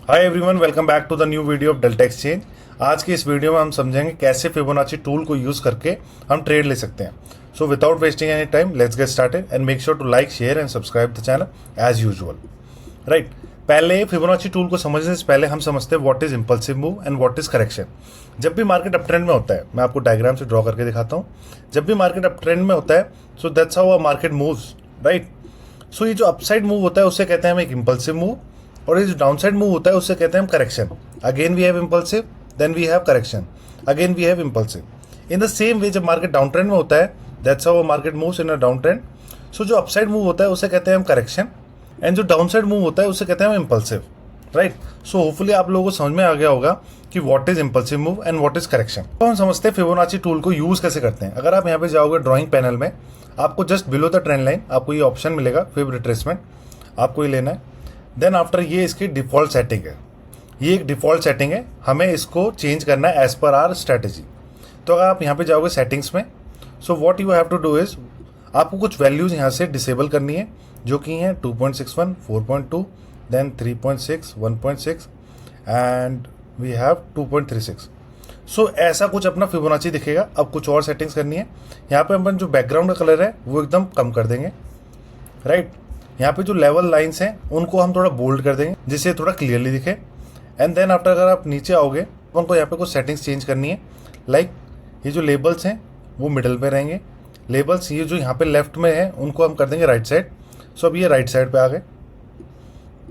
Hi everyone, welcome back to the new video of Delta Exchange. आज की इस video में हम समझेंगे कैसे फिबोनाची टूल को यूज़ करके हम ट्रेड ले सकते हैं। So without wasting any time let's get started and make sure to like, share and subscribe the channel as usual. Right, पहले फिबोनाची टूल को समझने से पहले हम समझते हैं what is impulsive move and what is correction. जब भी मार्केट अप ट्रेंड में होता है, मैं आपको डायग्राम से ड्रॉ करके दिखाता हूँ। जब भी मार्केट अप ट्रेंड में होता है, so that's how a market moves. Right, so ये जो अपसाइड मूव होता है उसे कहते हैं हम एक इंपल्सिव मूव, और ये जो डाउनसाइड मूव होता है उससे कहते हैं हम correction. Again we have impulsive, then we have correction, again we have impulsive. In the same way जब मार्केट डाउन ट्रेंड में होता है, that's how market moves in a down trend. So जो अपसाइड मूव होता है उसे कहते हैं हम करेक्शन, एंड जो डाउनसाइड मूव होता है उसे कहते हैं हम इंपल्सिव। राइट, सो होपफुली आप लोगों को समझ में आ गया होगा कि what is impulsive move and what is correction. तो हम समझते हैं फिबोनाची टूल को यूज कैसे करते हैं। अगर आप यहाँ पे जाओगे ड्रॉइंग पैनल में, आपको just below the trend line आपको ये ऑप्शन मिलेगा फिब रिट्रेसमेंट, आपको ये लेना है। देन आफ्टर ये इसकी डिफ़ॉल्ट सेटिंग है, ये एक डिफ़ॉल्ट सेटिंग है, हमें इसको चेंज करना है एज पर आर स्ट्रैटेजी। तो अगर आप यहाँ पे जाओगे सेटिंग्स में, so what you have to do is आपको कुछ वैल्यूज़ यहाँ से डिसेबल करनी है, जो कि हैं 2.61, 4.2, देन 3.6, 1.6 एंड वी हैव 2.36। सो ऐसा कुछ अपना फिबोनाची दिखेगा। अब कुछ और सेटिंग्स करनी है। यहाँ पे अपन जो बैकग्राउंड का कलर है वो एकदम कम कर देंगे। राइट, यहाँ पे जो लेवल लाइंस हैं उनको हम थोड़ा बोल्ड कर देंगे जिससे थोड़ा क्लियरली दिखे। एंड देन आफ्टर अगर आप नीचे आओगे तो उनको यहाँ पे कुछ सेटिंग्स चेंज करनी है। लाइक ये जो लेबल्स हैं वो मिडल पे रहेंगे, लेबल्स ये जो यहाँ पे लेफ्ट में है उनको हम कर देंगे राइट साइड। सो अब ये राइट साइड पे आ गए।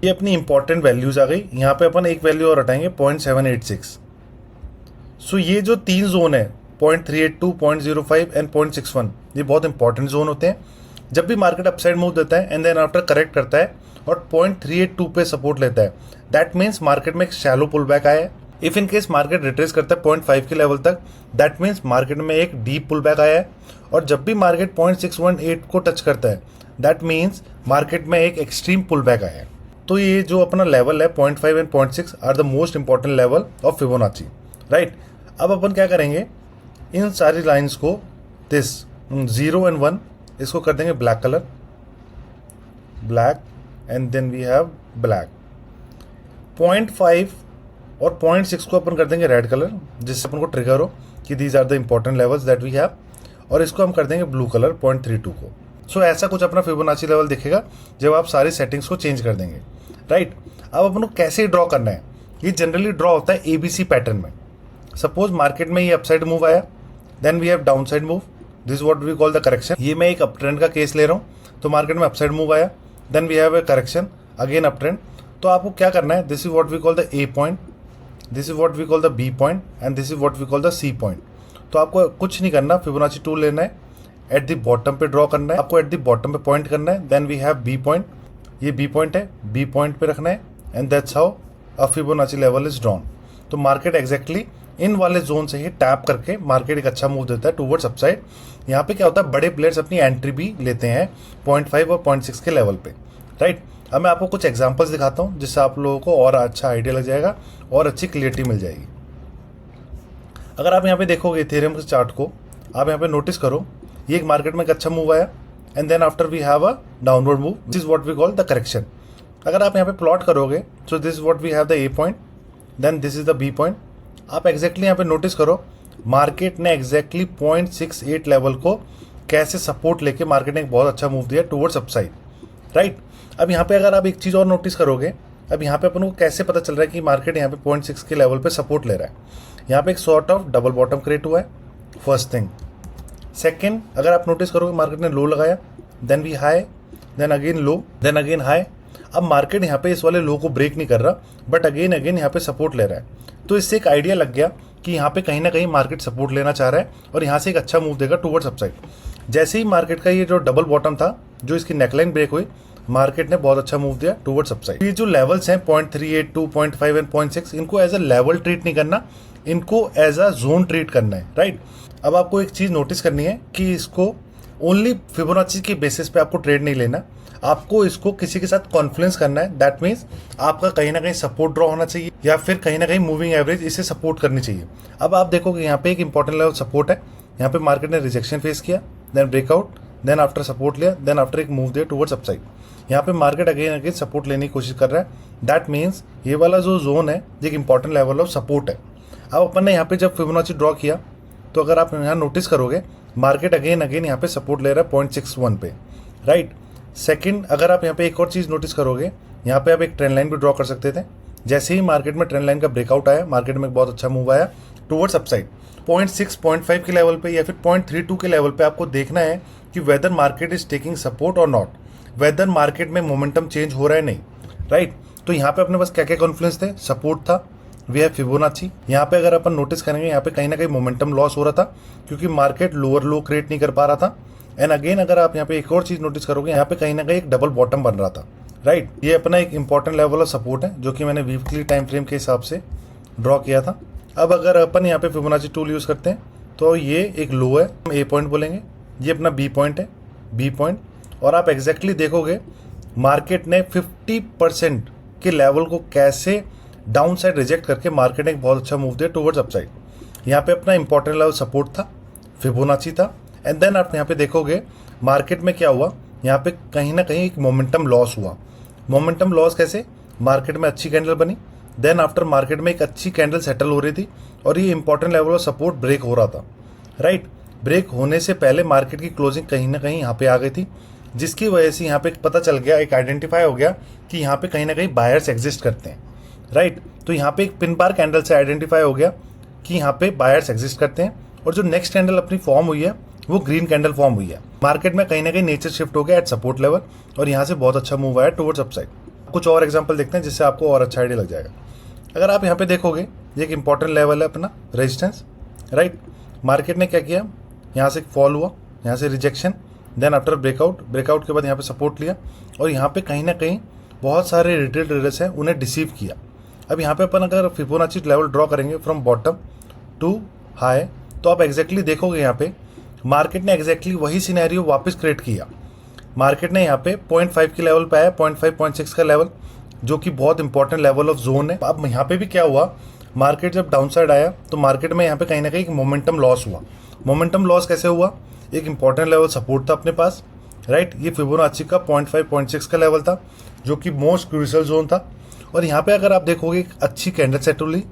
ये अपनी इंपॉर्टेंट वैल्यूज आ गई। यहाँ पे अपन एक वैल्यू और हटाएंगे 0.786। सो ये जो तीन जोन है 0.382, 0.05 एंड 0.61, ये बहुत इंपॉर्टेंट जोन होते हैं। जब भी मार्केट अपसाइड मूव देता है एंड देन आफ्टर करेक्ट करता है और 0.382 पे सपोर्ट लेता है, दैट मीन्स मार्केट में एक शैलो पुल बैक आया है। If in case market retrace करता है 0.5 के लेवल तक, दैट मीन्स मार्केट में एक डीप पुल बैक आया है। और जब भी मार्केट 0.618 को टच करता है, दैट मीन्स मार्केट में एक एक्सट्रीम पुल बैक आया है। तो ये जो अपना लेवल है 0.5 and 0.6 are the most important level of Fibonacci. Right, अब अपन क्या करेंगे, इन सारी लाइन्स को दिस 0 एंड 1 इसको कर देंगे black colour, black, and then we have black. 0.5 और 0.6 को अपन कर देंगे रेड कलर, जिससे अपन को ट्रिगर हो कि these are the important levels that we have. और इसको हम कर देंगे ब्लू कलर 0.32 को। सो ऐसा कुछ अपना फिबोनाची लेवल दिखेगा जब आप सारी सेटिंग्स को चेंज कर देंगे। राइट, अब अपन को कैसे ड्रॉ करना है, ये जनरली ड्रॉ होता है ABC पैटर्न में। सपोज मार्केट में ये अपसाइड मूव आया, then we have down side move, this what we call the correction. ये मैं एक अप ट्रेंड का केस ले रहा हूँ, तो मार्केट में अपसाइड मूव आया, then we have a correction, again up trend. तो आपको क्या करना है, this is what we call the A point, this is what we call the B point and this is what we call the C point. तो आपको कुछ नहीं करना, फिबोनाची टूल लेना है, एट द बॉटम पे ड्रॉ करना है, आपको एट द बॉटम पे पॉइंट करना है। Then we have B point, ये B पॉइंट है, B पॉइंट पे रखना है, and that's how a Fibonacci level is drawn. तो मार्केट एग्जैक्टली इन वाले जोन से ही टैप करके मार्केट एक अच्छा मूव देता है टूवर्ड्स अपसाइड। यहाँ पे क्या होता है, बड़े प्लेयर्स अपनी एंट्री भी लेते हैं 0.5 और 0.6 के लेवल पे। राइट, अब मैं आपको कुछ एग्जांपल्स दिखाता हूँ जिससे आप लोगों को और अच्छा आइडिया लग जाएगा और अच्छी क्लियरिटी मिल जाएगी। अगर आप यहाँ पे देखोगे इथेरियम के चार्ट को, आप यहाँ पे नोटिस करो, ये एक मार्केट में एक अच्छा मूव आया, and then after we have a downward move, this is what we call the correction. अगर आप यहाँ पे प्लॉट करोगे, so this is what we have the A point, then this is the B point. आप exactly यहाँ पे notice करो, market ने एग्जैक्टली 0.68 लेवल को कैसे सपोर्ट लेके मार्केट ने एक बहुत अच्छा मूव दिया टुवर्ड्स अपसाइड। राइट, अब यहाँ पे अगर आप एक चीज़ और नोटिस करोगे, अब यहाँ पे अपन को कैसे पता चल रहा है कि मार्केट यहाँ पे 0.6 के लेवल पे सपोर्ट ले रहा है। यहाँ पे एक sort of double bottom create हुआ है, फर्स्ट थिंग। सेकेंड, अगर आप नोटिस करोगे मार्केट ने लो लगाया, then we high, then again low, then again high. अब मार्केट यहाँ पे इस वाले लो को ब्रेक नहीं कर रहा, बट अगेन यहाँ पे सपोर्ट ले रहा है। तो इससे एक आइडिया लग गया कि यहाँ पे कहीं ना कहीं मार्केट सपोर्ट लेना चाह रहा है और यहाँ से एक अच्छा मूव देगा टुवर्ड्स अपसाइड। जैसे ही मार्केट का ये जो डबल बॉटम था, जो इसकी नेकलाइन ब्रेक हुई, मार्केट ने बहुत अच्छा मूव दिया टुवर्ड्स अपसाइड। ये जो लेवल्स हैं 0.382, 0.5 एंड 0.6, इनको एज अ लेवल ट्रीट नहीं करना, इनको एज अ जोन ट्रीट करना है। राइट, अब आपको एक चीज़ नोटिस करनी है कि इसको ओनली फिबोनाची के बेसिस पे आपको ट्रेड नहीं लेना, आपको इसको किसी के साथ कॉन्फ्लुएंस करना है। दैट मीन्स आपका कहीं ना कहीं सपोर्ट ड्रॉ होना चाहिए या फिर कहीं ना कहीं मूविंग एवरेज इसे सपोर्ट करनी चाहिए। अब आप देखोगे यहाँ पे एक इंपॉर्टेंट लेवल सपोर्ट है, यहाँ पे मार्केट ने रिजेक्शन फेस किया, then breakout, then after support लिया, देन आफ्टर एक मूव दिया टुवर्ड्स अपसाइड। यहाँ पे मार्केट अगेन सपोर्ट लेने की कोशिश कर रहा है। दैट मीन्स ये वाला जो जोन है ये एक इंपॉर्टेंट लेवल ऑफ सपोर्ट है। अब अपन ने यहाँ पे जब फिबोनाची ड्रॉ किया तो अगर आप यहाँ नोटिस करोगे मार्केट अगेन यहाँ पे सपोर्ट ले रहा है 0.61 पे, राइट। सेकंड, अगर आप यहाँ पे एक और चीज़ नोटिस करोगे, यहाँ पे आप एक ट्रेंड लाइन भी ड्रॉ कर सकते थे। जैसे ही मार्केट में ट्रेंड लाइन का ब्रेकआउट आया, मार्केट में एक बहुत अच्छा मूव आया टुवर्ड्स अपसाइड 0.6 0.5 के लेवल पे या फिर 0.32 के लेवल पे आपको देखना है कि whether market is taking support और नॉट, वेदर मार्केट में मोमेंटम चेंज हो रहा है नहीं, राइट। तो यहाँ पे अपने पास क्या क्या कॉन्फ्लुएंस थे, सपोर्ट था, वी है फिबोनाची। यहाँ पे अगर अपन नोटिस करेंगे यहाँ पे कहीं ना कहीं मोमेंटम लॉस हो रहा था क्योंकि मार्केट लोअर लो क्रिएट नहीं कर पा रहा था। एंड अगेन अगर आप यहाँ पे एक और चीज नोटिस करोगे, यहाँ पे कहीं ना कहीं एक डबल बॉटम बन रहा था, राइट। ये अपना एक इंपॉर्टेंट लेवल ऑफ सपोर्ट है जो कि मैंने वीकली टाइम फ्रेम के हिसाब से ड्रॉ किया था। अब अगर अपन यहाँ पे फिबोनाची टूल यूज करते हैं तो ये एक लो है, हम ए पॉइंट बोलेंगे, ये अपना बी पॉइंट है, बी पॉइंट। और आप एग्जैक्टली देखोगे मार्केट ने 50% के लेवल को कैसे डाउन साइड रिजेक्ट करके मार्केट ने एक बहुत अच्छा मूव दिया टुवर्ड्स अपसाइड। यहाँ पे अपना इंपॉर्टेंट लेवल सपोर्ट था, फिबोनाची था। एंड देन आप यहाँ पे देखोगे मार्केट में क्या हुआ, यहाँ पे कहीं ना कहीं एक मोमेंटम लॉस हुआ। मोमेंटम लॉस कैसे, मार्केट में अच्छी कैंडल बनी, देन आफ्टर मार्केट में एक अच्छी कैंडल सेटल हो रही थी और ये important level of support break हो रहा था, राइट। ब्रेक होने से पहले मार्केट की क्लोजिंग कहीं ना कहीं यहाँ पे आ गई थी, जिसकी वजह से यहाँ पे पता चल गया, एक आइडेंटिफाई हो गया कि यहाँ पे कहीं ना कहीं बायर्स एग्जिस्ट करते हैं, राइट। तो यहाँ पे एक पिन बार कैंडल से आइडेंटिफाई हो गया कि यहाँ पे बायर्स एग्जिस्ट करते हैं और जो नेक्स्ट कैंडल अपनी फॉर्म हुई है वो ग्रीन कैंडल फॉर्म हुई है। मार्केट में कहीं ना कहीं नेचर शिफ्ट हो गया एट सपोर्ट लेवल और यहाँ से बहुत अच्छा मूव आया टुवर्ड्स अपसाइड। कुछ और एग्जांपल देखते हैं जिससे आपको और अच्छा आइडिया लग जाएगा। अगर आप यहाँ पे देखोगे ये एक इंपॉर्टेंट लेवल है अपना रेजिस्टेंस, राइट। मार्केट ने क्या किया, यहाँ से फॉल हुआ, यहाँ से रिजेक्शन, देन आफ्टर ब्रेकआउट के बाद यहाँ पे सपोर्ट लिया और यहाँ पे कहीं ना कहीं बहुत सारे रिटेल ट्रेडर्स हैं उन्हें डिसीव किया। अब यहाँ पे अपन अगर फिबोनाची लेवल ड्रॉ करेंगे फ्रॉम बॉटम टू हाई तो आप एग्जैक्टली देखोगे यहाँ पे मार्केट ने एग्जैक्टली वही सिनेरियो वापस क्रिएट किया। मार्केट ने यहाँ पे 0.5 के लेवल पे आया, 0.5 0.6 का लेवल जो कि बहुत इंपॉर्टेंट लेवल ऑफ जोन है। अब यहाँ पे भी क्या हुआ, मार्केट जब डाउन साइड आया तो मार्केट में यहाँ पे कहीं ना कहीं मोमेंटम लॉस हुआ। मोमेंटम लॉस कैसे हुआ, एक इंपॉर्टेंट लेवल सपोर्ट था अपने पास, राइट। ये फिबोनाची का 0.5 0.6 का लेवल था जो कि मोस्ट क्रूशियल जोन था। और यहाँ पे अगर आप देखोगे एक अच्छी कैंडल सेटल हुई,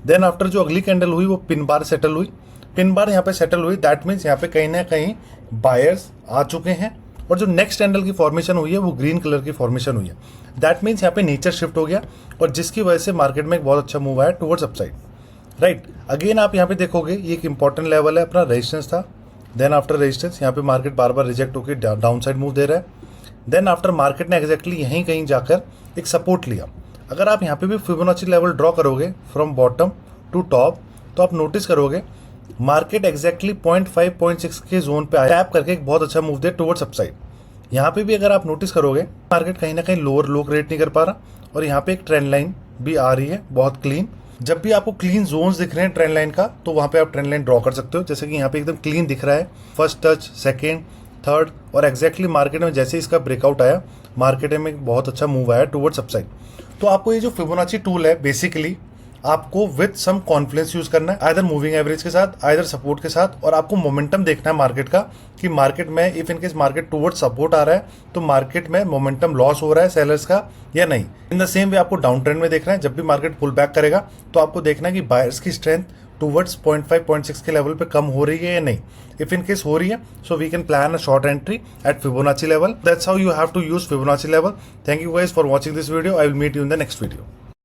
देन आफ्टर जो अगली कैंडल हुई वो पिन बार सेटल हुई। पिन बार यहाँ पे सेटल हुई, दैट मीन्स यहाँ पे कहीं ना कहीं बायर्स आ चुके हैं और जो नेक्स्ट कैंडल की फॉर्मेशन हुई है वो ग्रीन कलर की फॉर्मेशन हुई है। दैट मीन्स यहाँ पे नेचर शिफ्ट हो गया और जिसकी वजह से मार्केट में एक बहुत अच्छा मूव आया टुवर्ड्स अपसाइड, राइट। अगेन आप यहाँ पे देखोगे ये एक इंपॉर्टेंट लेवल है, अपना रेजिस्टेंस था, देन आफ्टर रेजिस्टेंस यहाँ पे मार्केट बार बार रिजेक्ट होकर डाउन साइड मूव दे रहा है। देन आफ्टर मार्केट ने एग्जैक्टली यहीं कहीं जाकर एक सपोर्ट लिया। अगर आप यहाँ पे भी फिबोनाची लेवल ड्रॉ करोगे फ्रॉम बॉटम टू टॉप तो आप नोटिस करोगे मार्केट एग्जैक्टली 0.5 0.6 के जोन पे टैप करके एक बहुत अच्छा मूव दिया टुवर्ड्स अपसाइड। यहाँ पे भी अगर आप नोटिस करोगे मार्केट कहीं ना कहीं लोअर लो क्रिएट नहीं कर पा रहा और यहाँ पे एक ट्रेंड लाइन भी आ रही है बहुत क्लीन। जब भी आपको क्लीन जोन्स दिख रहे हैं ट्रेंड लाइन का तो वहाँ पे आप ट्रेंड लाइन ड्रॉ कर सकते हो। जैसे कि यहाँ पे एकदम क्लीन दिख रहा है, फर्स्ट टच, सेकेंड, थर्ड और एग्जैक्टली मार्केट में जैसे इसका ब्रेकआउट आया मार्केट में एक बहुत अच्छा मूव आया टुवर्ड्स अपसाइड। तो आपको ये जो फिबोनाची टूल है बेसिकली आपको विद सम कॉन्फिडेंस यूज करना है, आइदर मूविंग एवरेज के साथ, आइदर सपोर्ट के साथ, और आपको मोमेंटम देखना है मार्केट का कि मार्केट में if in case market towards support आ रहा है तो मार्केट में मोमेंटम लॉस हो रहा है सेलर्स का या नहीं। इन द सेम वे आपको डाउन ट्रेंड में देखना है, जब भी मार्केट पुल बैक करेगा तो आपको देखना है कि बायर्स की स्ट्रेंथ टुवर्ड्स 0.5 0.6 के लेवल पे कम हो रही है या नहीं। इफ इनकेस हो रही है so we can plan a short entry at Fibonacci level. That's how you have to use Fibonacci level. Thank you guys for watching this video. I will meet you in the next video.